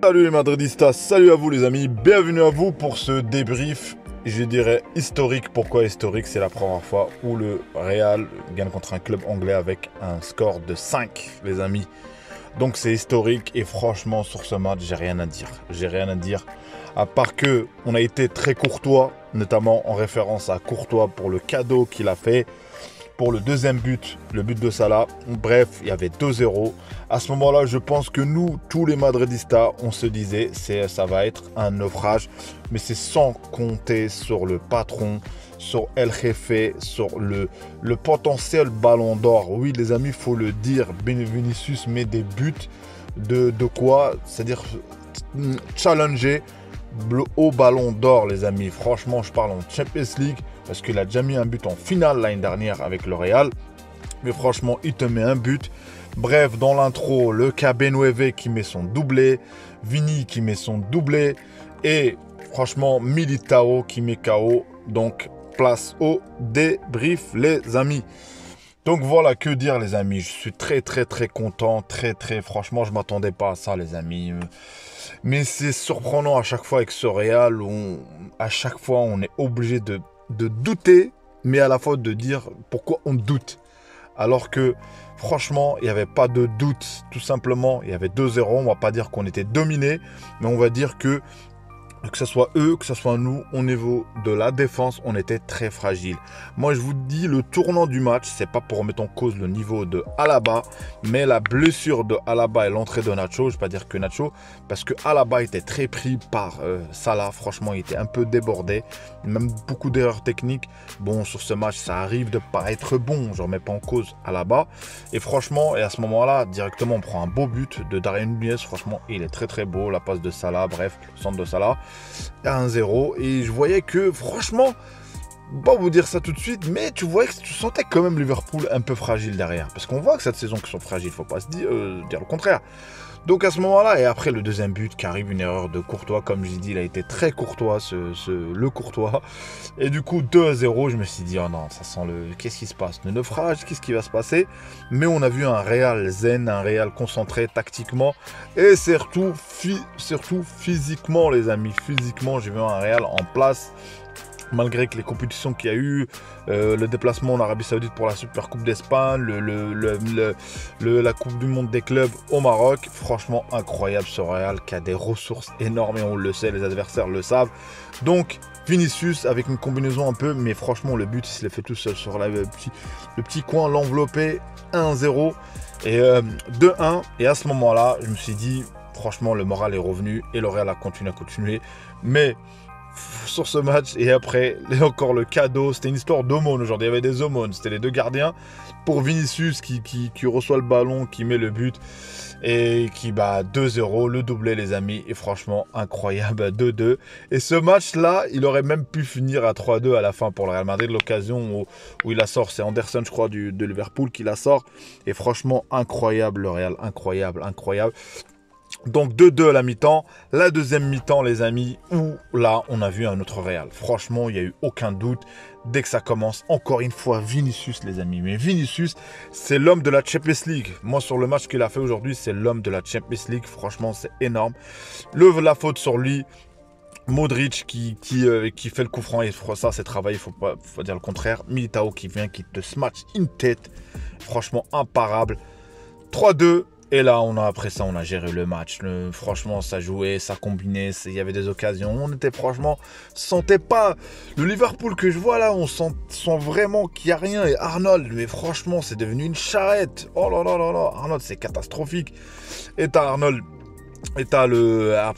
Salut les Madridistas, salut à vous les amis, bienvenue à vous pour ce débrief, je dirais historique. Pourquoi historique? C'est la première fois où le Real gagne contre un club anglais avec un score de 5 les amis. Donc c'est historique et franchement sur ce match j'ai rien à dire. J'ai rien à dire à part que on a été très courtois, notamment en référence à Courtois pour le cadeau qu'il a fait. Pour le deuxième but, le but de Salah, bref, il y avait 2-0. À ce moment-là, je pense que nous, tous les Madridistas, on se disait, ça va être un naufrage. Mais c'est sans compter sur le patron, sur El Jefe, sur le potentiel ballon d'or. Oui, les amis, il faut le dire, Vinicius met des buts de quoi? C'est-à-dire challenger au ballon d'or, les amis. Franchement, je parle en Champions League parce qu'il a déjà mis un but en finale l'année dernière avec le Real. Mais franchement, il te met un but. Bref, dans l'intro, le KB9 qui met son doublé, Vini qui met son doublé et franchement, Militao qui met KO. Donc, place au débrief, les amis. Donc voilà, que dire les amis, je suis très content, franchement je m'attendais pas à ça les amis. Mais c'est surprenant à chaque fois avec ce Real, à chaque fois on est obligé de douter, mais à la fois de dire pourquoi on doute. Alors que franchement, il n'y avait pas de doute, tout simplement, il y avait 2-0, on va pas dire qu'on était dominé, mais on va dire que ce soit eux, que ce soit nous, au niveau de la défense, on était très fragile. Moi, je vous dis, le tournant du match, c'est pas pour remettre en cause le niveau de Alaba, mais la blessure de Alaba et l'entrée de Nacho, je ne vais pas dire que Nacho, parce que Alaba était très pris par Salah. Franchement, il était un peu débordé, même beaucoup d'erreurs techniques. Bon, sur ce match, ça arrive de pas être bon, je ne remets pas en cause Alaba. Et franchement, et à ce moment-là, directement, on prend un beau but de Darwin Nunez. Franchement, il est très beau, la passe de Salah, bref, le centre de Salah. À 1-0 et je voyais que franchement, pas vous dire ça tout de suite, mais tu voyais que tu sentais quand même Liverpool un peu fragile derrière, parce qu'on voit que cette saison qu'ils sont fragiles, faut pas se dire le contraire. Donc à ce moment-là, et après le deuxième but qui arrive, une erreur de Courtois, comme j'ai dit, il a été très courtois, le Courtois. Et du coup, 2-0, je me suis dit, oh non, ça sent le... Qu'est-ce qui se passe? Le naufrage, qu'est-ce qui va se passer? Mais on a vu un Real zen, un Real concentré tactiquement, et surtout physiquement, les amis. Physiquement, j'ai vu un Real en place. Malgré que les compétitions qu'il y a eu, le déplacement en Arabie Saoudite pour la Super Coupe d'Espagne, la Coupe du Monde des clubs au Maroc, franchement incroyable ce Real qui a des ressources énormes et on le sait, les adversaires le savent. Donc Vinicius avec une combinaison un peu, mais franchement le but il se l'est fait tout seul sur le petit coin, l'enveloppé 1-0 et 2-1. Et à ce moment-là, je me suis dit, franchement le moral est revenu et le Real a continué. Mais sur ce match et après encore le cadeau, c'était une histoire d'aumône aujourd'hui, il y avait des aumônes, c'était les deux gardiens pour Vinicius qui reçoit le ballon, qui met le but et qui bat 2-0, le doublé les amis, et franchement incroyable, 2-2. Et ce match là il aurait même pu finir à 3-2 à la fin pour le Real Madrid. L'occasion où il la sort, c'est Anderson je crois de Liverpool qui la sort, et franchement incroyable le Real, incroyable. Donc 2-2 à la mi-temps. La deuxième mi-temps les amis, où là on a vu un autre Real. Franchement il n'y a eu aucun doute. Dès que ça commence, encore une fois Vinicius les amis. Mais Vinicius c'est l'homme de la Champions League. Moi sur le match qu'il a fait aujourd'hui, c'est l'homme de la Champions League. Franchement c'est énorme. La faute sur lui. Modric qui fait le coup franc, et ça c'est travail, faut pas dire le contraire. Militao qui vient, qui te smash une tête. Franchement imparable. 3-2. Et là, après ça, on a géré le match. Franchement, ça jouait, ça combinait, il y avait des occasions. On était franchement, sentait pas le Liverpool que je vois là. On sent vraiment qu'il n'y a rien. Et Arnold, mais franchement, c'est devenu une charrette. Oh là là là là, Arnold, c'est catastrophique. Et t'as Arnold. Et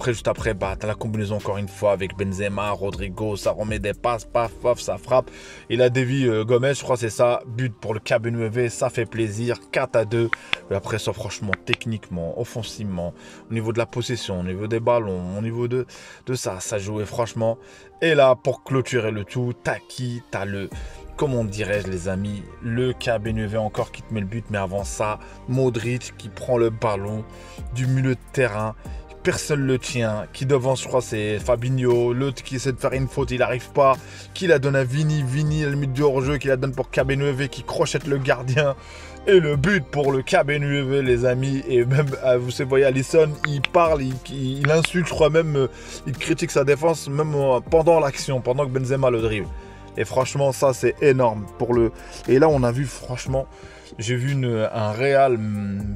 juste après, t'as la combinaison encore une fois avec Benzema, Rodrigo, ça remet des passes, paf, ça frappe. Il a dévié Gomez, je crois c'est ça, but pour le KB9, ça fait plaisir, 4-2. Et après ça, franchement, techniquement, offensivement, au niveau de la possession, au niveau des ballons, au niveau de ça jouait franchement. Et là, pour clôturer le tout, t'as comment dirais-je les amis, le KB9 encore qui te met le but, mais avant ça, Modric qui prend le ballon du milieu de terrain, personne le tient, qui devant, je crois, c'est Fabinho, l'autre qui essaie de faire une faute, il n'arrive pas, qui la donne à Vini, à la limite du hors-jeu, qui la donne pour KB9, qui crochette le gardien, et le but pour le KB9, les amis, et même, vous voyez, Alisson, il parle, il insulte, je crois même, il critique sa défense, même pendant l'action, pendant que Benzema le dribble. Et franchement, ça, c'est énorme. Et là, on a vu, franchement, j'ai vu un Real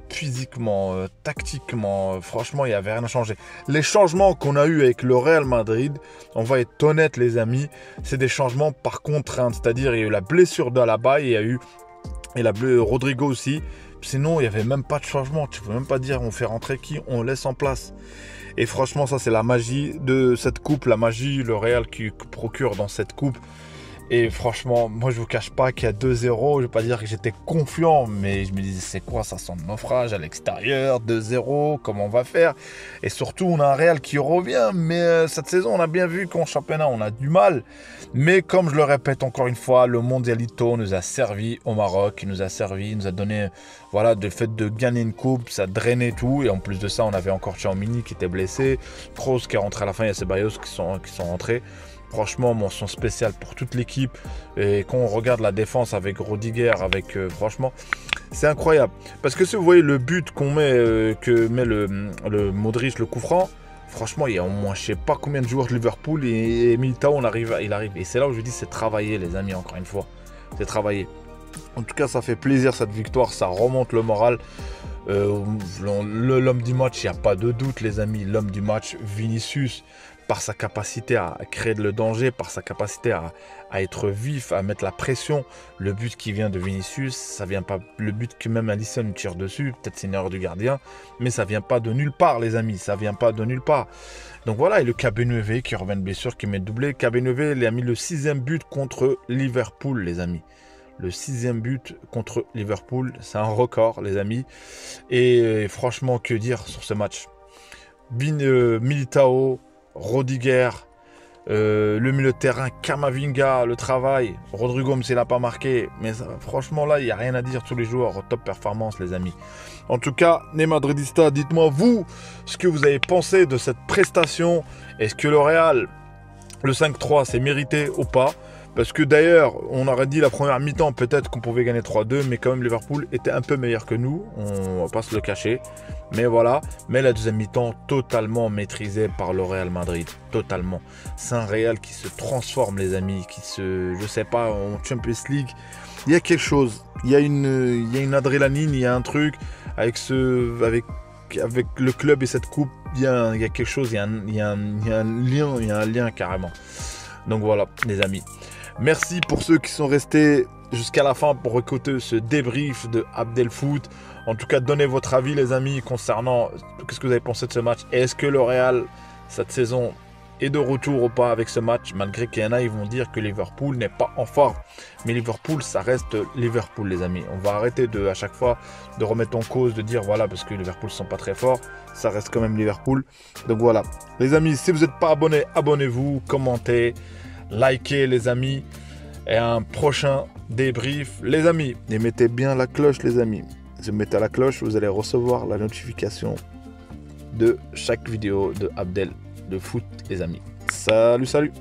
physiquement, tactiquement, franchement, il n'y avait rien à changer. Les changements qu'on a eu avec le Real Madrid, on va être honnête, les amis, c'est des changements par contrainte. C'est-à-dire, il y a eu la blessure d'Alaba, il y a eu Rodrigo aussi. Sinon, il n'y avait même pas de changement. Tu ne peux même pas dire on fait rentrer qui, on laisse en place. Et franchement, ça, c'est la magie de cette coupe, la magie, le Real qui procure dans cette coupe. Et franchement, moi je vous cache pas qu'il y a 2-0, je vais pas dire que j'étais confiant, mais je me disais c'est quoi, ça sent le naufrage à l'extérieur, 2-0, comment on va faire? Et surtout on a un Real qui revient, mais cette saison on a bien vu qu'en championnat on a du mal. Mais comme je le répète encore une fois, le Mondialito nous a servi au Maroc, il nous a donné, voilà, le fait de gagner une coupe, ça drainait tout. Et en plus de ça, on avait encore Tchouaméni qui était blessé, Kroos qui est rentré à la fin, il y a Ceballos qui sont rentrés. Franchement, mention spéciale pour toute l'équipe. Et quand on regarde la défense avec Rudiger, franchement, c'est incroyable. Parce que si vous voyez le but que met le Modric, le coup franc, franchement, il y a au moins je sais pas combien de joueurs de Liverpool et Militao, il arrive. Et c'est là où je dis c'est travailler, les amis, encore une fois. C'est travailler. En tout cas, ça fait plaisir cette victoire, ça remonte le moral. L'homme du match, il n'y a pas de doute, les amis. L'homme du match, Vinicius, par sa capacité à créer le danger, par sa capacité à être vif, à mettre la pression. Le but qui vient de Vinicius, ça vient pas. Le but que même Alisson tire dessus, peut-être c'est une erreur du gardien, mais ça vient pas de nulle part, les amis. Ça vient pas de nulle part. Donc voilà, et le KB9 qui revient de blessure, qui met doublé. KB9, il a mis le 6e but contre Liverpool, les amis. Le 6e but contre Liverpool, c'est un record, les amis. Et franchement, que dire sur ce match? Militao, Rudiger, le milieu de terrain, Camavinga, le travail. Rodrigo, même s'il n'a pas marqué. Mais ça, franchement, là, il n'y a rien à dire. Tous les joueurs, top performance, les amis. En tout cas, les Madridistas, dites-moi, vous, ce que vous avez pensé de cette prestation. Est-ce que le Real, le 5-3, c'est mérité ou pas? Parce que d'ailleurs, on aurait dit la première mi-temps, peut-être qu'on pouvait gagner 3-2, mais quand même Liverpool était un peu meilleur que nous, on va pas se le cacher. Mais voilà, mais la deuxième mi-temps, totalement maîtrisée par le Real Madrid, totalement. C'est un Real qui se transforme, les amis, je sais pas, en Champions League. Il y a quelque chose, il y a une adrénaline, il y a un truc, avec le club et cette coupe, il y a quelque chose, il y a un lien carrément. Donc voilà, les amis. Merci pour ceux qui sont restés jusqu'à la fin pour écouter ce débrief de Abdel Foot. En tout cas, donnez votre avis, les amis, concernant qu'est-ce que vous avez pensé de ce match. Et est-ce que le Real, cette saison, est de retour ou pas avec ce match? Malgré qu'il y en a, ils vont dire que Liverpool n'est pas en forme. Mais Liverpool, ça reste Liverpool, les amis. On va arrêter à chaque fois de remettre en cause, de dire voilà, parce que Liverpool ne sont pas très forts. Ça reste quand même Liverpool. Donc voilà. Les amis, si vous n'êtes pas abonnés, abonnez-vous, commentez. Likez, les amis, et un prochain débrief, les amis. Et mettez bien la cloche, les amis. Si vous mettez la cloche, vous allez recevoir la notification de chaque vidéo de Abdel de Foot, les amis. Salut, salut.